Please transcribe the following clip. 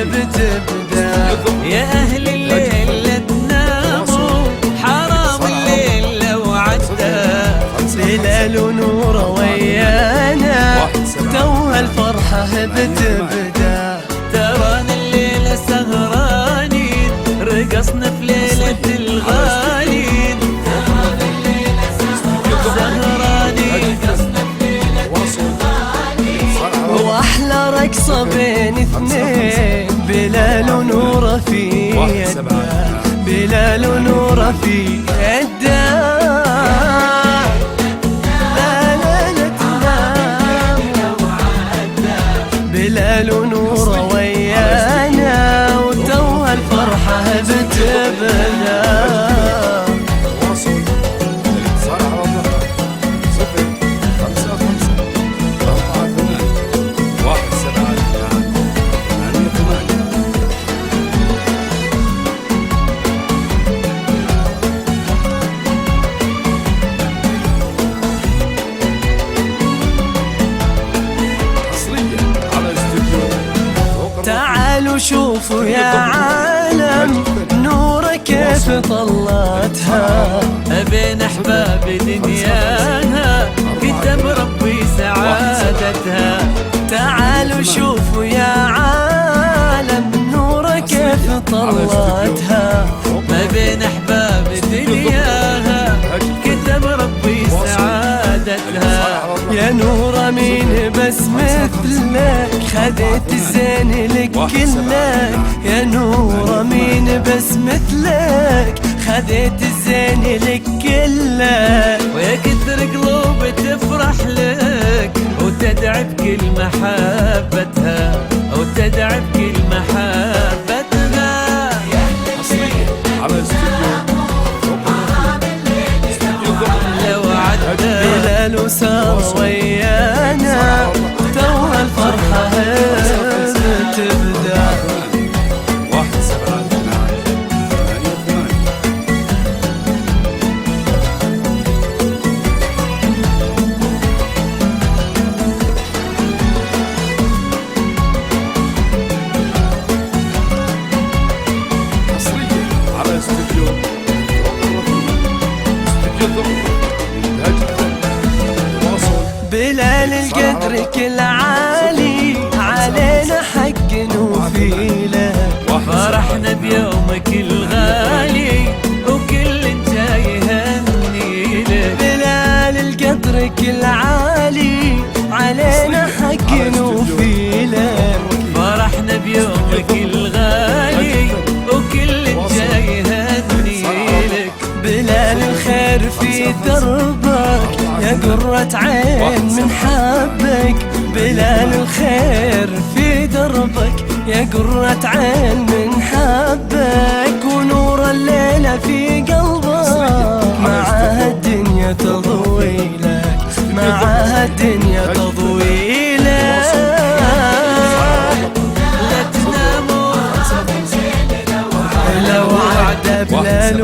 بتبدأ. يا أهل الليل لا تناموا، حرام الليل لو عدى. بلال ونور ويانا توها الفرحة بتبدأ. ترانا الليلة سهرانين، رقصنا في ليلة الغالين. سهرانين واحلى رقصة بين اثنين، بلال ونور في يده، بلال ونور في يده. لا لا لا تنام، بلال ونور ويانا وتوها الفرحة بتبدا. تعالوا شوفوا يا عالم نوره كيف طلتها. بين أحباب دنياها كتب ربي سعادتها. تعالوا شوفوا يا عالم نوره كيف طلتها. ما بين أحباب دنياها كتب ربي سعادتها. يا نورة مين بس مثلك، خذيت الزين لك كلك. يا نورة مين بس مثلك، خذيت الزين لك كلك. ويا كثر قلوب تفرح لك، وتدعي بكل محبتها، وتدعي بكل محبتها. لو عدى بلال وسار ويانا توها الفرحة بتبدأ. بلال القدر كل عالي علينا حق نوفيله. فرحنا بيومك الغالي وكل جاي يهني لك. بلال القدر كل عالي علينا حق نوفيله. فرحنا بيومك الغالي وكل جاي يهني لك. بلال الخير في دربك يا قرة عين من حبك. بلال الخير في دربك يا قرة عين من حبك. ونور الليلة في قلبك معاها الدنيا تضوي لك، معاها الدنيا تضوي لك. لا تناموا لو عدى بلال